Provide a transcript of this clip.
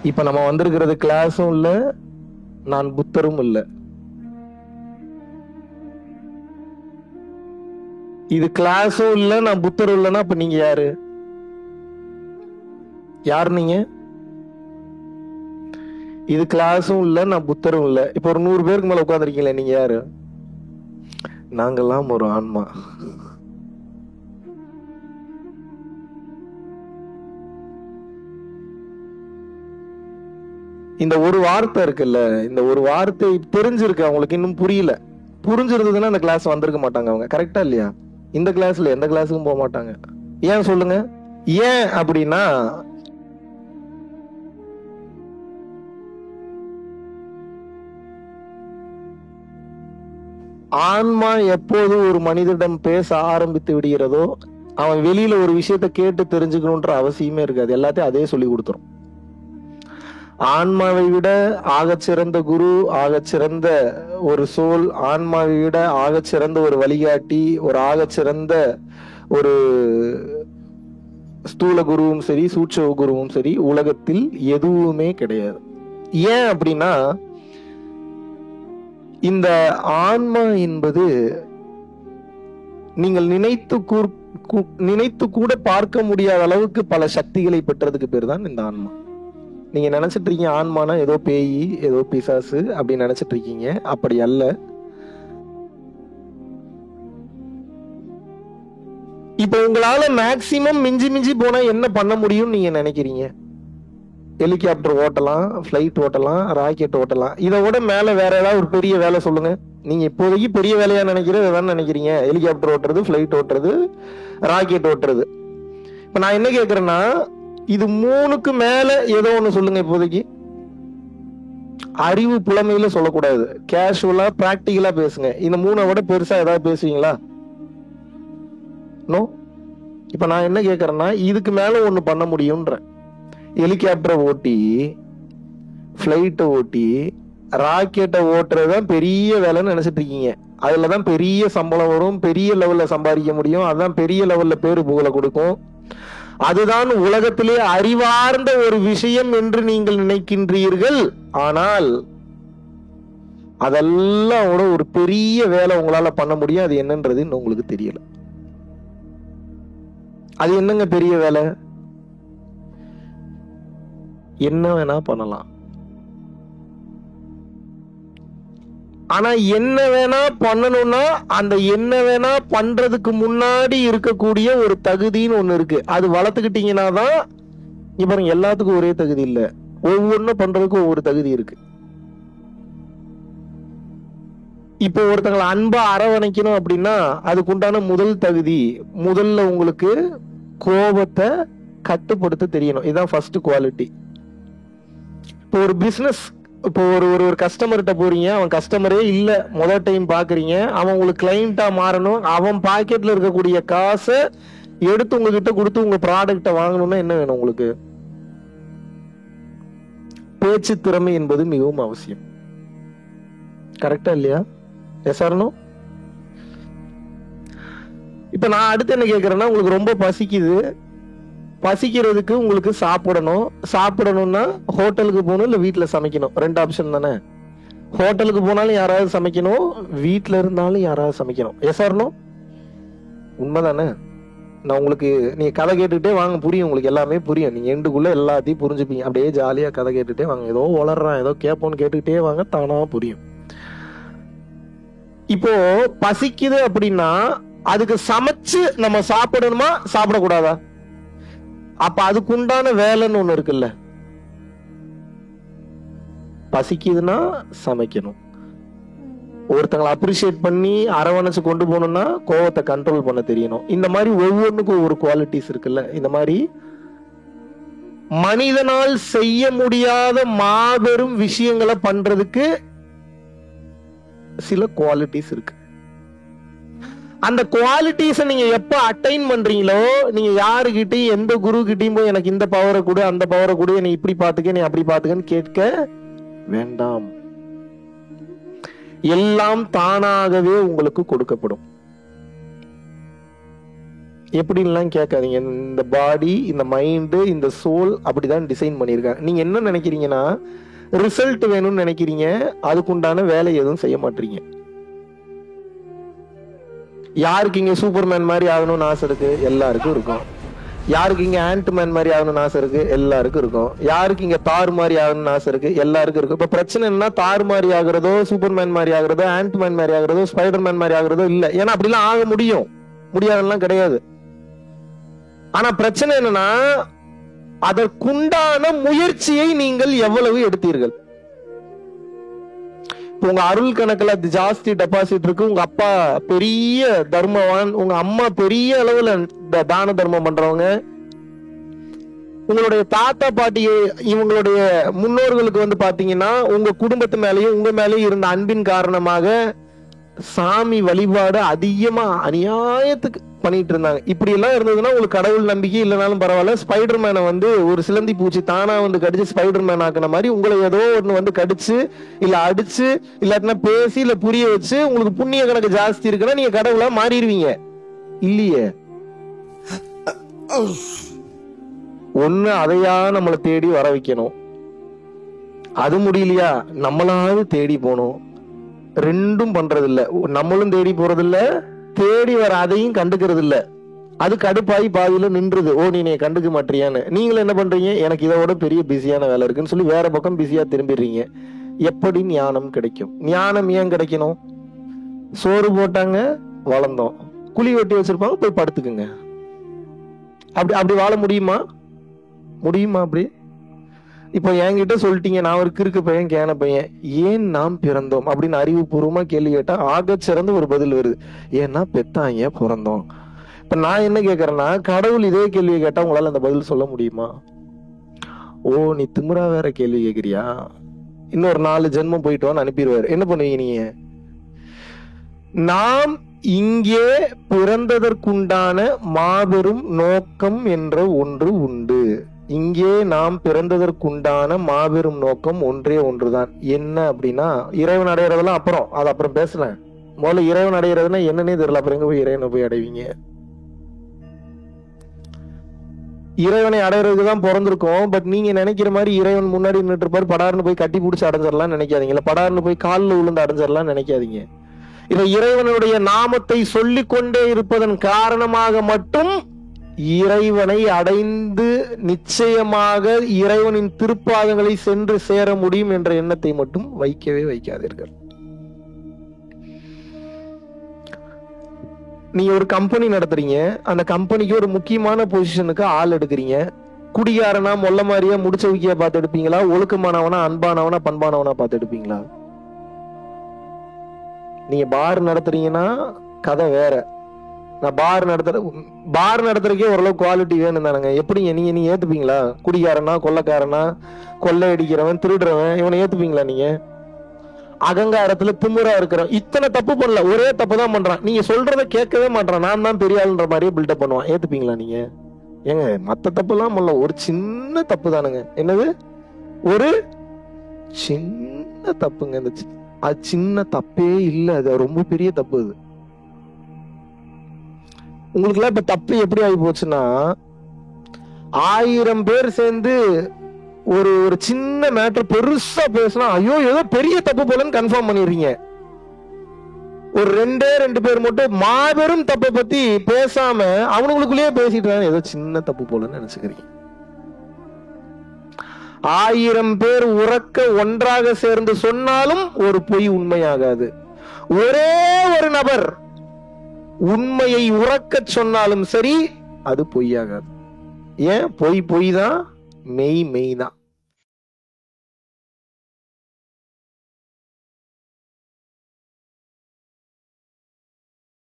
இப்ப நம்ம வந்திருக்கிறது கிளாஸும் இல்ல, நான் புத்தரும் இல்ல. இது கிளாஸும் இல்ல, நான் புத்தரும் இல்லைன்னா அப்ப நீங்க யாரு? யாரு நீங்க? இது கிளாஸும் இல்ல, நான் புத்தரும் இல்ல. இப்ப ஒரு 100 பேருக்கு மேல உட்கார்ந்துருக்கீங்களே, நீங்க யாரு? நாங்கெல்லாம் ஒரு ஆன்மா. இந்த ஒரு வார்த்தை இருக்குல்ல, இந்த ஒரு வார்த்தை தெரிஞ்சிருக்கு அவங்களுக்கு, இன்னும் புரியல. புரிஞ்சிருந்ததுன்னா அந்த கிளாஸ் வந்திருக்க மாட்டாங்க அவங்க. கரெக்டா இல்லையா? இந்த கிளாஸ்ல எந்த கிளாஸுக்கும் போக மாட்டாங்க. ஏன் சொல்லுங்க? ஏன் அப்படின்னா, ஆன்மா எப்போது ஒரு மனிதனிடம் பேச ஆரம்பித்து விடுகிறதோ, அவன் வெளியில ஒரு விஷயத்த கேட்டு தெரிஞ்சுக்கணுன்ற அவசியமே இருக்காது. எல்லாத்தையும் அதே சொல்லி கொடுத்துரும். ஆன்மாவை விட ஆகச்சிறந்த குரு, ஆகச்சிறந்த ஒரு சோல், ஆன்மாவை விட ஆகச்சிறந்த ஒரு வழிகாட்டி, ஒரு ஆகச்சிறந்த ஒரு ஸ்தூல குருவும் சரி, சூட்சம குருவும் சரி, உலகத்தில் எதுவுமே கிடையாது. ஏன் அப்படின்னா, இந்த ஆன்மா என்பது நீங்கள் நினைத்து கூட பார்க்க முடியாத அளவுக்கு பல சக்திகளை பெற்றதுக்கு பேர் தான் இந்த ஆன்மா. நீங்க நினைச்சிட்டு இருக்கீங்க ஆன்மானா ஏதோ பேய், ஏதோ பிசாசு அப்படின்னு நினைச்சிட்டு இருக்கீங்க. அப்படி அல்ல. இப்ப உங்களால மேக்சிமம் மிஞ்சி மிஞ்சி போனா என்ன பண்ண முடியும் நீங்க நினைக்கிறீங்க? ஹெலிகாப்டர் ஓட்டலாம், பிளைட் ஓட்டலாம், ராக்கெட் ஓட்டலாம். இதை விட மேல வேற ஏதாவது ஒரு பெரிய வேலை சொல்லுங்க. நீங்க இப்போதைக்கு பெரிய வேலையா நினைக்கிறது நினைக்கிறீங்க? ஹெலிகாப்டர் ஓட்டுறது, பிளைட் ஓட்டுறது, ராக்கெட் ஓட்டுறது. இப்ப நான் என்ன கேக்குறேன்னா, இது 3க்கு மேல ஏதோ ஒண்ணு சொல்லுங்க இப்போதைக்கு. அறிவு புலமையில சொல்லக்கூடாது, கேஷுவலா பிராக்டிகலா பேசுங்க. இந்த 3 விட பெருசா ஏதாவது பேசுவீங்களா? நோ. இப்ப நான் என்ன கேக்குறேன்னா, இதுக்கு மேல ஒண்ணு பண்ண முடியும்ன்ற. ஹெலிகாப்டரை ஓட்டி, பிளைட்டை ஓட்டி, ராக்கெட்டை ஓட்டுறதுதான் பெரிய வேலைன்னு நினைச்சிட்டு இருக்கீங்க. அதுலதான் பெரிய சம்பளம் வரும், பெரிய லெவல்ல சம்பாதிக்க முடியும், அதுதான் பெரிய லெவல்ல பேரு புகழ கொடுக்கும். அதுதான் உலகத்திலே அறிவார்ந்த ஒரு விஷயம் என்று நீங்கள் நினைக்கின்றீர்கள். ஆனால் அதெல்லாம் ஒரு பெரிய வேலை உங்களால பண்ண முடியும். அது என்னன்றது இன்னும் உங்களுக்கு தெரியல. அது என்னங்க பெரிய வேலை? என்ன வேணா பண்ணலாம். ஆனா என்ன வேணா பண்ணணும்னா, அந்த என்ன வேணா பண்றதுக்கு முன்னாடி இருக்கக்கூடிய ஒரு தகுதின்னு ஒண்ணு இருக்கு. அது வளர்த்துக்கிட்டீங்கன்னா தான். இப்ப எல்லாத்துக்கும் ஒரே தகுதி இல்ல, ஒவ்வொன்னும் பண்றதுக்கும் ஒவ்வொரு தகுதி இருக்கு. இப்போ ஒருத்தங்களை அன்பா அரவணைக்கணும் அப்படின்னா அதுக்கு உண்டான முதல் தகுதி, முதல்ல உங்களுக்கு கோபத்தை கட்டுப்படுத்த தெரியணும். இதுதான் ஃபர்ஸ்ட் குவாலிட்டி. இப்போ ஒரு பிசினஸ், இப்போ ஒரு கஸ்டமர்கிட்ட போறீங்க, அவன் கஸ்டமரே இல்ல, முதல் டைம் பாக்குறீங்க, அவன் உங்களுக்கு கிளைண்டா மாறணும். அவன் பாக்கெட்ல இருக்கக்கூடிய காசை எடுத்து உங்ககிட்ட கொடுத்து உங்க ப்ராடக்ட வாங்கணும்னா என்ன வேணும் உங்களுக்கு? பேச்சு திறமை என்பது மிகவும் அவசியம். கரெக்டா இல்லையா? Yes or no? இப்ப நான் அடுத்து என்ன கேக்குறேன்னா, உங்களுக்கு ரொம்ப பசிக்குது. பசிக்கிறதுக்கு உங்களுக்கு சாப்பிடணும். சாப்பிடணும்னா ஹோட்டலுக்கு போகணும், இல்ல வீட்டுல சமைக்கணும். 2 ஆப்ஷன் தானே. ஹோட்டலுக்கு போனாலும் யாராவது சமைக்கணும், வீட்டுல இருந்தாலும் யாராவது சமைக்கணும். Yes or no? உண்மைதானே? நான் உங்களுக்கு, நீங்க கதை கேட்டுக்கிட்டே வாங்க, புரியும் உங்களுக்கு, எல்லாமே புரியும். நீங்க எண்டுக்குள்ள எல்லாத்தையும் புரிஞ்சுப்பீங்க. அப்படியே ஜாலியா கதை கேட்டுட்டே வாங்க. ஏதோ வளர்றான், ஏதோ கேட்போன்னு கேட்டுக்கிட்டே வாங்க, தானா புரியும். இப்போ பசிக்குது அப்படின்னா அதுக்கு சமைச்சு நம்ம சாப்பிடணுமா சாப்பிடக்கூடாதா? அப்ப அதுக்குண்டான வேலைன்னு ஒண்ணு இருக்குல்ல. பசிக்குதுன்னா சமைக்கணும். ஒருத்தங்களை அப்ரிஷியேட் பண்ணி அரவணைச்சு கொண்டு போகணும்னா கோவத்தை கண்ட்ரோல் பண்ண தெரியணும். இந்த மாதிரி ஒவ்வொன்றுக்கும் ஒவ்வொரு குவாலிட்டிஸ் இருக்குல்ல. இந்த மாதிரி மனிதனால் செய்ய முடியாத மாபெரும் விஷயங்களை பண்றதுக்கு சில குவாலிட்டிஸ் இருக்கு. அந்த குவாலிட்டிஸை நீங்க எப்ப அட்டைன் பண்றீங்களோ, நீங்க யாருகிட்டையும் எந்த குரு கிட்டையும் போய் எனக்கு இந்த பவரை கொடு, அந்த பவரை கொடு, நீ இப்படி பாத்துக்க, நீ அப்படி பாத்துக்கன்னு கேட்க வேண்டாம். எல்லாம் தானாகவே உங்களுக்கு கொடுக்கப்படும். எப்படின்லாம் கேட்காதீங்க. இந்த பாடி, இந்த மைண்டு, இந்த சோல் அப்படிதான் டிசைன் பண்ணியிருக்காங்க. நீங்க என்ன நினைக்கிறீங்கன்னா ரிசல்ட் வேணும்னு நினைக்கிறீங்க, அதுக்குண்டான வேலை எதுவும் செய்ய மாட்டீங்க. யாருக்கு இங்க சூப்பர்மேன் மாதிரி ஆகணும்னு ஆசை இருக்கு? எல்லாருக்கும் இருக்கும். யாருக்கு இங்க ஆண்ட்மேன் மாதிரி ஆகணும்னு ஆசை இருக்கு? எல்லாருக்கும் இருக்கும். யாருக்கு இங்க தார் மாதிரி ஆகணும்னு ஆசை இருக்கு? எல்லாருக்கும் இருக்கும். இப்ப பிரச்சனை என்ன, தார் மாதிரி ஆகுறதோ, சூப்பர்மேன் மாதிரி ஆகுறதோ, ஆண்ட்மேன் மாதிரி ஆகுறதோ, ஸ்பைடர்மேன் மாதிரி ஆகுறதோ இல்ல. ஏன்னா அப்படிலாம் ஆக முடியும், முடியாதெல்லாம் கிடையாது. ஆனா பிரச்சனை என்னன்னா அதற்குண்டான முயற்சியை நீங்கள் எவ்வளவு எடுத்தீர்கள். உங்க அருள் கணக்குல ஜாஸ்தி டெபாசிட் இருக்கு, உங்க அப்பா பெரிய தர்மவான், உங்க அம்மா பெரிய அளவுல தான தர்மம் பண்றவங்க, உங்களுடைய தாத்தா பாட்டி இவங்களுடைய முன்னோர்களுக்கு வந்து பாத்தீங்கன்னா உங்க குடும்பத்து மேலேயும் உங்க மேலேயும் இருந்த அன்பின் காரணமாக சாமி வழிபாடு அதிகமா அநியாயத்துக்கு பண்ணிட்டு இருந்தாங்க. இப்படி எல்லாம் இருந்ததுன்னா உங்களுக்கு கடவுள் நம்பிக்கை இல்லைனாலும் பரவாயில்ல, ஸ்பைடர்மேனை வந்து ஒரு சிலந்தி பூச்சி தானா வந்து கடிச்சு ஸ்பைடர்மேன் ஆக்குன மாதிரி உங்களை ஏதோ ஒண்ணு வந்து கடிச்சு இல்ல அடிச்சு இல்லாட்டினா பேசி இல்ல புரிய வச்சு உங்களுக்கு புண்ணிய கணக்கு ஜாஸ்தி இருக்குன்னா நீங்க கடவுளா மாறிடுவீங்க இல்லையே. ஒண்ணு அதையா நம்மளை தேடி வர வைக்கணும், அது முடியலையா நம்மளாவது தேடி போகணும். ரெண்டும் பண்றது இல்ல, நம்மளும் தேடி போறது இல்ல, தேடி வர அதையும் கண்டுக்கிறது இல்ல. அது கடுப்பாயி பாதியில நின்றுது. ஓ, நீ கண்டுக்க மாட்டியான்னு. நீங்களும் என்ன பண்றீங்க, எனக்கு இதோட பெரிய பிஸியான வேலை இருக்குன்னு சொல்லி வேற பக்கம் பிஸியா திரும்பிடுறீங்க. எப்படி ஞானம் கிடைக்கும்? ஞானம் ஏன் கிடைக்கணும்? சோறு போட்டாங்க வளர்ந்தோம், குழி வெட்டி வச்சிருப்பாங்க போய் படுத்துக்குங்க. அப்படி அப்படி வாழ முடியுமா? முடியுமா அப்படி? இப்போ என்கிட்ட சொல்லிட்டீங்க, நான் ஒரு கிறுக்கு பையன், கேன பையன், ஏன் நாம் பிறந்தோம் அப்படின்னு அறிவுபூர்வமா கேள்வி கேட்டா ஆக சிறந்த ஒரு பதில் வருது, ஏன்னா பெத்தாங்க பிறந்தோம். இப்ப நான் என்ன கேட்கறேன்னா, கடவுள் இதே கேள்வியை கேட்டா உங்களால அந்த பதில் சொல்ல முடியுமா? ஓ, நீ திமிரா வேற கேள்வி கேட்கிறியா, இன்னொரு 4 ஜென்மம் போயிட்டோன்னு அனுப்பிடுவாரு. என்ன பண்ணுவீங்க நீங்க? நாம் இங்கே பிறந்ததற்குண்டான மாபெரும் நோக்கம் என்ற ஒன்று உண்டு. இங்கே நாம் பிறந்ததற்குண்டான மாபெரும் நோக்கம் ஒன்றே ஒன்றுதான். என்ன அப்படின்னா, இறைவன் அடையிறதெல்லாம் அப்புறம், அது அப்புறம் பேசலாம். முதல்ல இறைவன் அடையிறதுன்னா என்னன்னே தெரியல, அப்புறம் எங்க போய் இறைவனை போய் அடைவீங்க? இறைவனை அடையிறதுக்கு தான் பிறந்திருக்கோம். பட் நீங்க நினைக்கிற மாதிரி இறைவன் முன்னாடி நின்று இருப்பாரு, படார்னு போய் கட்டி பிடிச்சி அடைஞ்சிடலாம் நினைக்காதீங்க, இல்ல படார்னு போய் காலில் விழுந்து அடைஞ்சிடலாம் நினைக்காதீங்க. இதை இறைவனுடைய நாமத்தை சொல்லிக் கொண்டே இருப்பதன் காரணமாக மட்டும் இறைவனை அடைந்து நிச்சயமாக இறைவனின் திருப்பாதங்களை சென்று சேர முடியும் என்ற எண்ணத்தை மட்டும் வைக்கவே வைக்காதீர்கள். நீங்க ஒரு கம்பெனி நடத்துறீங்க, அந்த கம்பெனிக்கு ஒரு முக்கியமான பொசிஷனுக்கு ஆள் எடுக்கிறீங்க. குடிகாரனா மொல்ல மாதிரியா முடிச்ச வைக்கியா பார்த்து எடுப்பீங்களா, ஒழுக்கமானவனா அன்பானவனா பண்பானவனா பார்த்து எடுப்பீங்களா? நீங்க பார் நடத்துறீங்கன்னா கதை வேற. நான் பார் நடத்துறதுக்கே ஓரளவு குவாலிட்டி வேணும் தானுங்க. எப்படிங்க நீங்க ஏத்துப்பீங்களா? குடிகாரனா, கொள்ளைக்காரனா, கொள்ளை அடிக்கிறவன், திருடுறவன், இவனை ஏத்துப்பீங்களா நீங்க? அகங்காரத்துல திமிரா இருக்கிறவன் இத்தனை தப்பு பண்ணல, ஒரே தப்பு தான் பண்றான், நீங்க சொல்றத கேட்கவே மாட்டான், நான் தான் பெரிய ஆளுன்ற மாதிரியே பில்டப் பண்ணுவான். ஏத்துப்பீங்களா நீங்க? ஏங்க, மத்த தப்பு எல்லாம் பண்ணல, ஒரு சின்ன தப்பு தானுங்க. என்னது? ஒரு சின்ன தப்புங்க. இந்த அது சின்ன தப்பே இல்ல, அது ரொம்ப பெரிய தப்பு. அது உங்களுக்கு எல்லாம் இப்ப தப்பு எப்படி ஆகி போச்சுன்னா, 1000 பேர் சேர்ந்து ஒரு ஒரு சின்ன மேட்டர் பெருசா பேசினா ஐயோ ஏதோ பெரிய தப்பு போலன்னு கன்ஃபார்ம் பண்ணிடுறீங்க. ஒரு 2 பேர் மட்டும் மாபெரும் தப்பை பத்தி பேசாம அவனுங்களுக்குள்ளேயே பேசிட்டு ஏதோ சின்ன தப்பு போலன்னு நினைச்சுக்கிறீங்க. 1000 பேர் உறக்க ஒன்றாக சேர்ந்து சொன்னாலும் ஒரு பொய் உண்மையாகாது. ஒரே ஒரு நபர் உண்மையை உறக்க சொன்னாலும் சரி, அது பொய்யாகாது. ஏன்? பொய் தான், மெய் தான்.